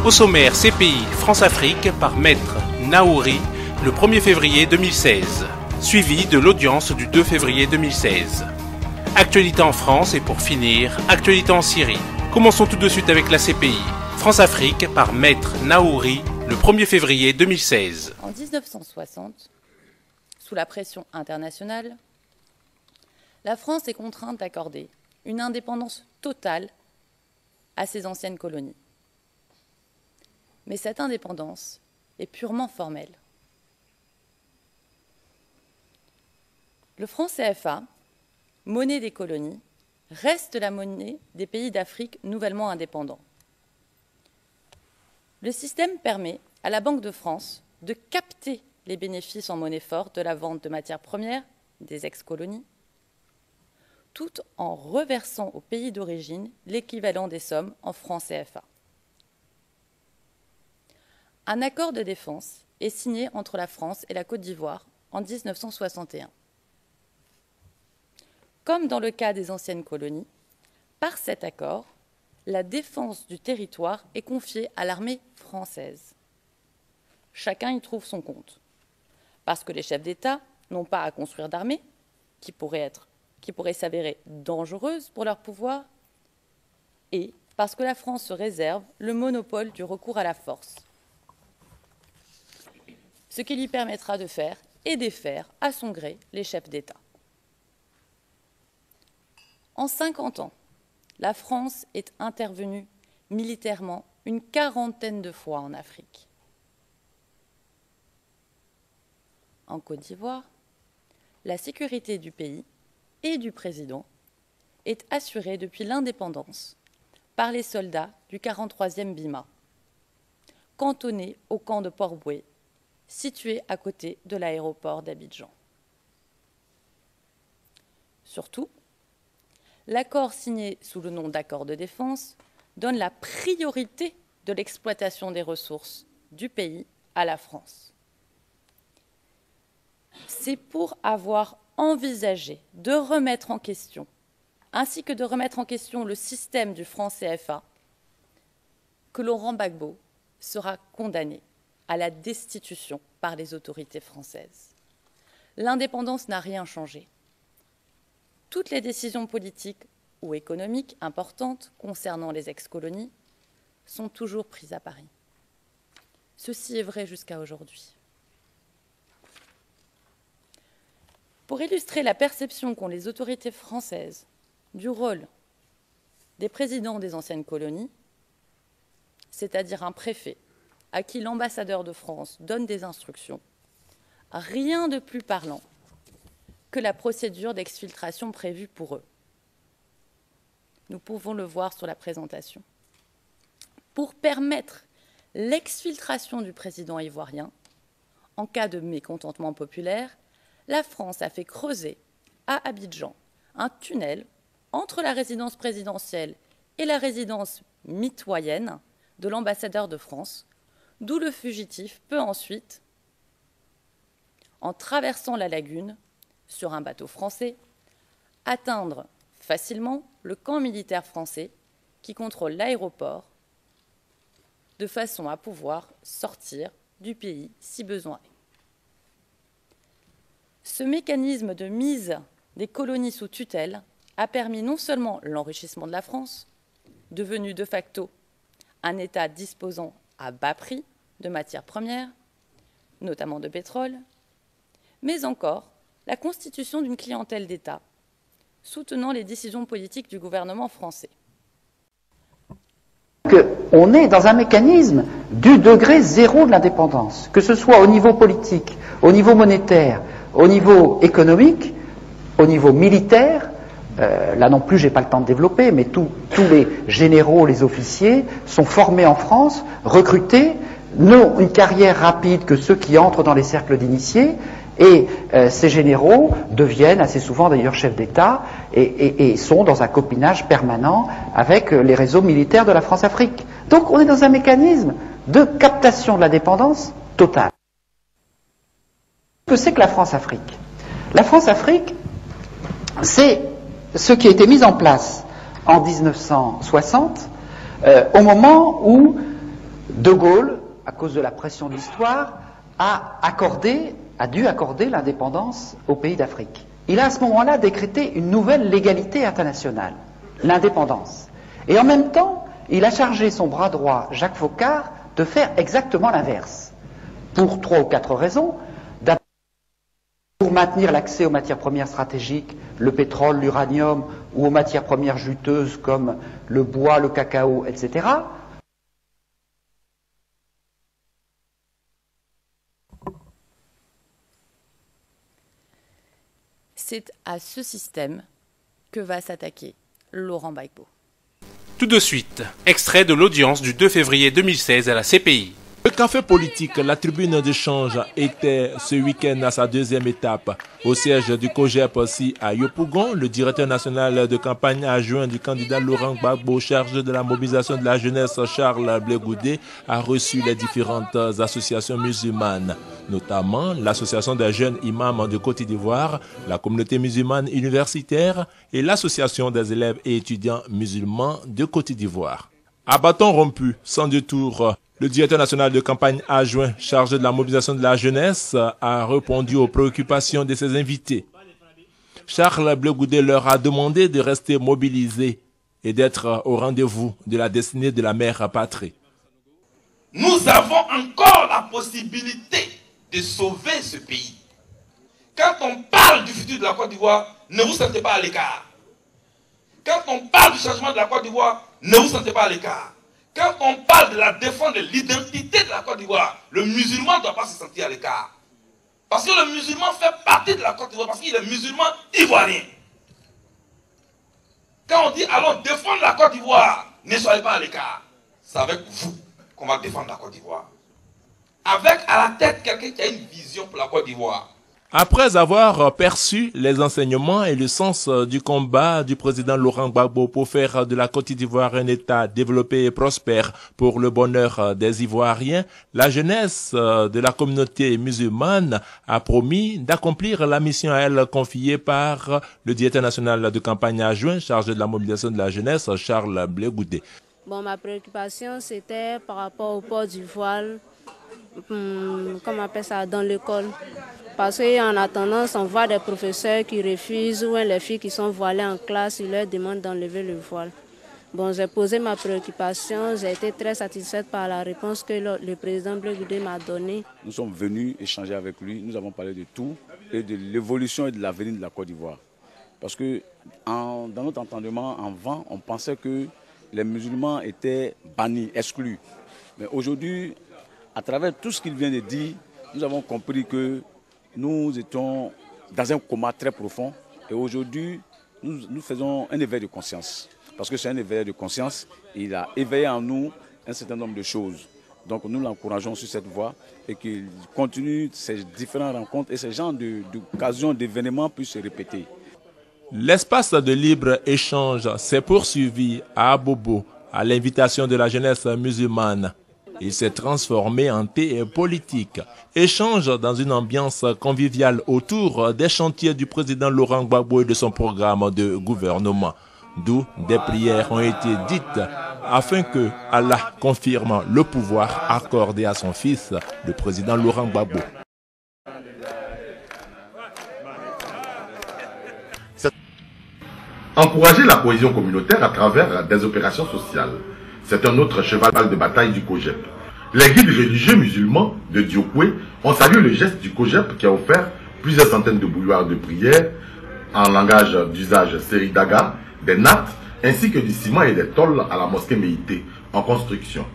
Au sommaire, CPI France-Afrique par Maître Naouri le 1er février 2016, suivi de l'audience du 2 février 2016. Actualité en France et pour finir, actualité en Syrie. Commençons tout de suite avec la CPI France-Afrique par Maître Naouri le 1er février 2016. En 1960, sous la pression internationale, la France est contrainte d'accorder une indépendance totale à ses anciennes colonies. Mais cette indépendance est purement formelle. Le franc CFA, monnaie des colonies, reste la monnaie des pays d'Afrique nouvellement indépendants. Le système permet à la Banque de France de capter les bénéfices en monnaie forte de la vente de matières premières des ex-colonies, tout en reversant au pays d'origine l'équivalent des sommes en francs CFA. Un accord de défense est signé entre la France et la Côte d'Ivoire en 1961. Comme dans le cas des anciennes colonies, par cet accord, la défense du territoire est confiée à l'armée française. Chacun y trouve son compte, parce que les chefs d'État n'ont pas à construire d'armée, qui pourrait s'avérer dangereuse pour leur pouvoir, et parce que la France se réserve le monopole du recours à la force, ce qui lui permettra de faire et défaire à son gré les chefs d'État. En 50 ans, la France est intervenue militairement une quarantaine de fois en Afrique. En Côte d'Ivoire, la sécurité du pays et du président est assurée depuis l'indépendance par les soldats du 43e BIMA, cantonnés au camp de Port-Bouët, situé à côté de l'aéroport d'Abidjan. Surtout, l'accord signé sous le nom d'accord de défense donne la priorité de l'exploitation des ressources du pays à la France. C'est pour avoir envisagé de remettre en question, ainsi que de remettre en question le système du franc CFA, que Laurent Gbagbo sera condamné à la destitution par les autorités françaises. L'indépendance n'a rien changé. Toutes les décisions politiques ou économiques importantes concernant les ex-colonies sont toujours prises à Paris. Ceci est vrai jusqu'à aujourd'hui. Pour illustrer la perception qu'ont les autorités françaises du rôle des présidents des anciennes colonies, c'est-à-dire un préfet à qui l'ambassadeur de France donne des instructions, rien de plus parlant que la procédure d'exfiltration prévue pour eux. Nous pouvons le voir sur la présentation. Pour permettre l'exfiltration du président ivoirien, en cas de mécontentement populaire, la France a fait creuser à Abidjan un tunnel entre la résidence présidentielle et la résidence mitoyenne de l'ambassadeur de France, d'où le fugitif peut ensuite, en traversant la lagune, sur un bateau français, atteindre facilement le camp militaire français qui contrôle l'aéroport, de façon à pouvoir sortir du pays si besoin est. Ce mécanisme de mise des colonies sous tutelle a permis non seulement l'enrichissement de la France, devenue de facto un État disposant à bas prix de matières premières, notamment de pétrole, mais encore la constitution d'une clientèle d'État soutenant les décisions politiques du gouvernement français. On est dans un mécanisme du degré zéro de l'indépendance, que ce soit au niveau politique, au niveau monétaire, au niveau économique, au niveau militaire. Là non plus, je n'ai pas le temps de développer, mais tous les généraux, les officiers sont formés en France, recrutés, n'ont une carrière rapide que ceux qui entrent dans les cercles d'initiés, et ces généraux deviennent assez souvent d'ailleurs chefs d'État et sont dans un copinage permanent avec les réseaux militaires de la France-Afrique. Donc on est dans un mécanisme de captation de la dépendance totale. Qu'est-ce que c'est que la France-Afrique? La France-Afrique, c'est ce qui a été mis en place en 1960, au moment où De Gaulle, à cause de la pression de l'histoire, a dû accorder l'indépendance aux pays d'Afrique. Il a à ce moment-là décrété une nouvelle légalité internationale, l'indépendance. Et en même temps, il a chargé son bras droit, Jacques Foccart, de faire exactement l'inverse. Pour 3 ou 4 raisons. D'abord, pour maintenir l'accès aux matières premières stratégiques, le pétrole, l'uranium, ou aux matières premières juteuses comme le bois, le cacao, etc. C'est à ce système que va s'attaquer Laurent Gbagbo. Tout de suite, extrait de l'audience du 2 février 2016 à la CPI. Le café politique, la tribune d'échange, était ce week-end à sa deuxième étape. Au siège du COJEP aussi à Yopougon, le directeur national de campagne adjoint du candidat Laurent Gbagbo, chargé de la mobilisation de la jeunesse, Charles Blé Goudé, a reçu les différentes associations musulmanes, notamment l'association des jeunes imams de Côte d'Ivoire, la communauté musulmane universitaire et l'association des élèves et étudiants musulmans de Côte d'Ivoire. À bâton rompu, sans détour, le directeur national de campagne adjoint chargé de la mobilisation de la jeunesse a répondu aux préoccupations de ses invités. Charles Blé Goudé leur a demandé de rester mobilisés et d'être au rendez-vous de la destinée de la mère patrie. Nous avons encore la possibilité de sauver ce pays. Quand on parle du futur de la Côte d'Ivoire, ne vous sentez pas à l'écart. Quand on parle du changement de la Côte d'Ivoire, ne vous sentez pas à l'écart. Quand on parle de la défense de l'identité de la Côte d'Ivoire, le musulman ne doit pas se sentir à l'écart. Parce que le musulman fait partie de la Côte d'Ivoire, parce qu'il est musulman ivoirien. Quand on dit allons défendre la Côte d'Ivoire, ne soyez pas à l'écart. C'est avec vous qu'on va défendre la Côte d'Ivoire. Avec à la tête quelqu'un qui a une vision pour la Côte d'Ivoire. Après avoir perçu les enseignements et le sens du combat du président Laurent Gbagbo pour faire de la Côte d'Ivoire un État développé et prospère pour le bonheur des Ivoiriens, la jeunesse de la communauté musulmane a promis d'accomplir la mission à elle confiée par le directeur national de campagne adjoint chargé de la mobilisation de la jeunesse, Charles Blé Goudé. Bon, ma préoccupation, c'était par rapport au port du voile, comment on appelle ça, dans l'école. Parce qu'en attendant, on voit des professeurs qui refusent ou les filles qui sont voilées en classe, ils leur demandent d'enlever le voile. Bon, j'ai posé ma préoccupation, j'ai été très satisfaite par la réponse que le président Blé Goudé m'a donnée. Nous sommes venus échanger avec lui, nous avons parlé de tout et de l'évolution et de l'avenir de la Côte d'Ivoire. Parce que dans notre entendement, avant, on pensait que les musulmans étaient bannis, exclus. Mais aujourd'hui, à travers tout ce qu'il vient de dire, nous avons compris que nous étions dans un coma très profond et aujourd'hui, nous faisons un éveil de conscience. Parce que c'est un éveil de conscience, il a éveillé en nous un certain nombre de choses. Donc nous l'encourageons sur cette voie et qu'il continue ces différentes rencontres et ces genres d'occasions, d'événements puissent se répéter. L'espace de libre-échange s'est poursuivi à Abobo à l'invitation de la jeunesse musulmane. Il s'est transformé en thé politique. Échange dans une ambiance conviviale autour des chantiers du président Laurent Gbagbo et de son programme de gouvernement. D'où des prières ont été dites afin que Allah confirme le pouvoir accordé à son fils, le président Laurent Gbagbo. Encourager la cohésion communautaire à travers des opérations sociales. C'est un autre cheval de bataille du COJEP. Les guides religieux musulmans de Diokwe ont salué le geste du COJEP qui a offert plusieurs centaines de bouilloires de prière en langage d'usage Seridaga, des nattes, ainsi que du ciment et des tôles à la mosquée Méité en construction.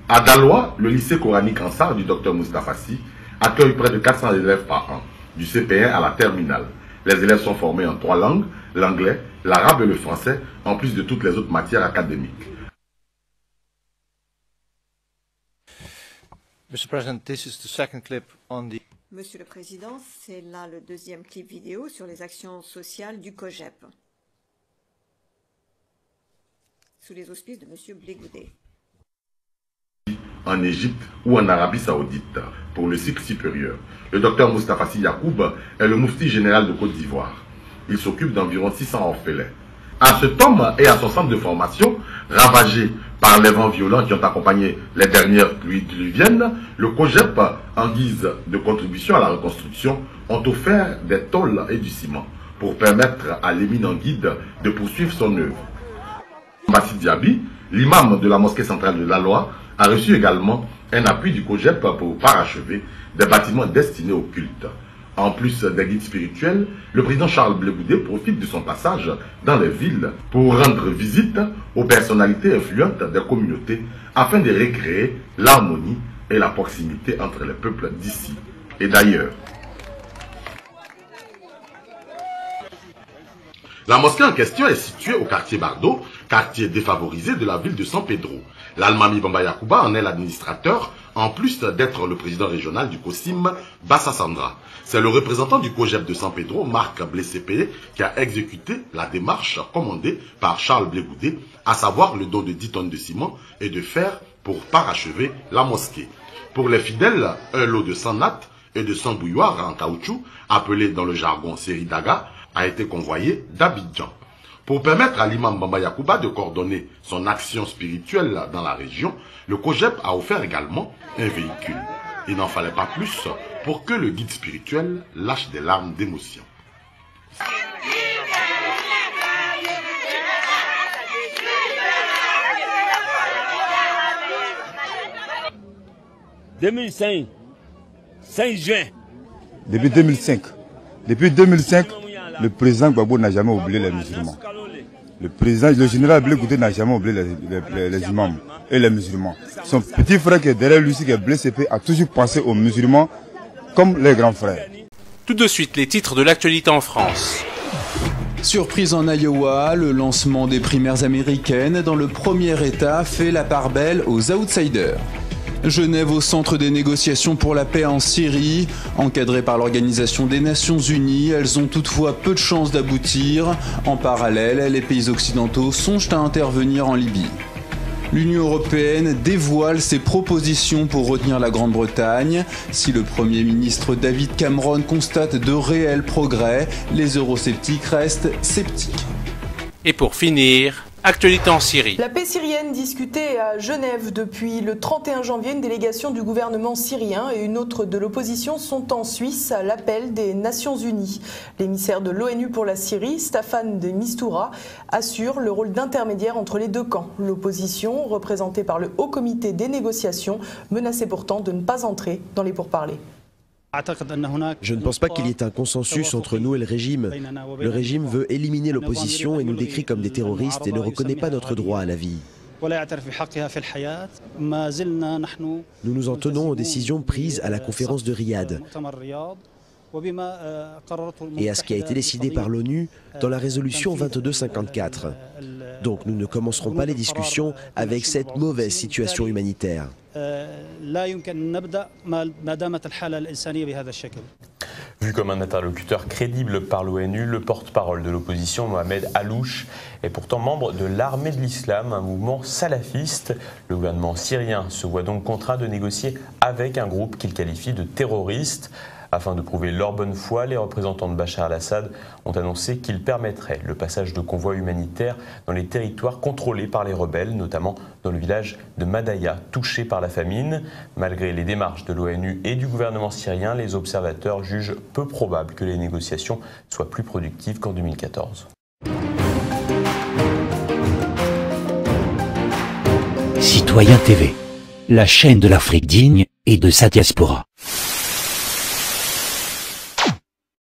À Daloa, le lycée coranique Ansar du Dr Moustapha Sy accueille près de 400 élèves par an, du CP1 à la terminale. Les élèves sont formés en 3 langues, l'anglais, l'arabe et le français, en plus de toutes les autres matières académiques. Monsieur le Président, c'est là le deuxième clip vidéo sur les actions sociales du COJEP, sous les auspices de Monsieur Blé Goudé. En Égypte ou en Arabie Saoudite, pour le cycle supérieur. Le docteur Moustapha Sy Yacoub est le moufti général de Côte d'Ivoire. Il s'occupe d'environ 600 orphelins. À ce tome et à son centre de formation, ravagé Par les vents violents qui ont accompagné les dernières pluies diluviennes, le COGEP, en guise de contribution à la reconstruction, ont offert des tôles et du ciment pour permettre à l'éminent guide de poursuivre son œuvre. Bassi Diaby, l'imam de la mosquée centrale de Laloa, a reçu également un appui du COGEP pour parachever des bâtiments destinés au culte. En plus des guides spirituels, le président Charles Blé Goudé profite de son passage dans les villes pour rendre visite aux personnalités influentes des communautés afin de recréer l'harmonie et la proximité entre les peuples d'ici et d'ailleurs. La mosquée en question est située au quartier Bardo, quartier défavorisé de la ville de San Pedro. L'Almami Bamba Yacouba en est l'administrateur, en plus d'être le président régional du COSIM, Bassa Sandra. C'est le représentant du COGEP de San Pedro, Marc Blessépé, qui a exécuté la démarche commandée par Charles Blé Goudé, à savoir le don de 10 tonnes de ciment et de fer pour parachever la mosquée. Pour les fidèles, un lot de 100 nattes et de 100 bouilloires en caoutchouc, appelé dans le jargon Seridaga, a été convoyé d'Abidjan. Pour permettre à l'imam Bamba Yacouba de coordonner son action spirituelle dans la région, le COGEP a offert également un véhicule. Il n'en fallait pas plus pour que le guide spirituel lâche des larmes d'émotion. « 2005, 5 juin. Depuis 2005, le président Gbagbo n'a jamais oublié les musulmans. Le général Blé Goudé n'a jamais oublié les imams et les musulmans. Son petit frère qui est derrière lui, qui est blessé, a toujours pensé aux musulmans comme les grands frères. Tout de suite, les titres de l'actualité en France. Surprise en Iowa, le lancement des primaires américaines dans le premier État fait la part belle aux outsiders. Genève au centre des négociations pour la paix en Syrie. Encadrées par l'Organisation des Nations Unies, elles ont toutefois peu de chances d'aboutir. En parallèle, les pays occidentaux songent à intervenir en Libye. L'Union européenne dévoile ses propositions pour retenir la Grande-Bretagne. Si le Premier ministre David Cameron constate de réels progrès, les eurosceptiques restent sceptiques. Et pour finir, actualité en Syrie. La paix syrienne discutée à Genève depuis le 31 janvier. Une délégation du gouvernement syrien et une autre de l'opposition sont en Suisse à l'appel des Nations Unies. L'émissaire de l'ONU pour la Syrie, Staffan de Mistura, assure le rôle d'intermédiaire entre les deux camps. L'opposition, représentée par le Haut Comité des négociations, menaçait pourtant de ne pas entrer dans les pourparlers. Je ne pense pas qu'il y ait un consensus entre nous et le régime. Le régime veut éliminer l'opposition et nous décrit comme des terroristes et ne reconnaît pas notre droit à la vie. Nous nous en tenons aux décisions prises à la conférence de Riyad et à ce qui a été décidé par l'ONU dans la résolution 2254. Donc nous ne commencerons pas les discussions avec cette mauvaise situation humanitaire. Vu comme un interlocuteur crédible par l'ONU, le porte-parole de l'opposition, Mohamed Allouche, est pourtant membre de l'armée de l'islam, un mouvement salafiste. Le gouvernement syrien se voit donc contraint de négocier avec un groupe qu'il qualifie de terroriste. Afin de prouver leur bonne foi, les représentants de Bachar al-Assad ont annoncé qu'ils permettraient le passage de convois humanitaires dans les territoires contrôlés par les rebelles, notamment dans le village de Madaya, touché par la famine. Malgré les démarches de l'ONU et du gouvernement syrien, les observateurs jugent peu probable que les négociations soient plus productives qu'en 2014. Citoyen TV, la chaîne de l'Afrique digne et de sa diaspora.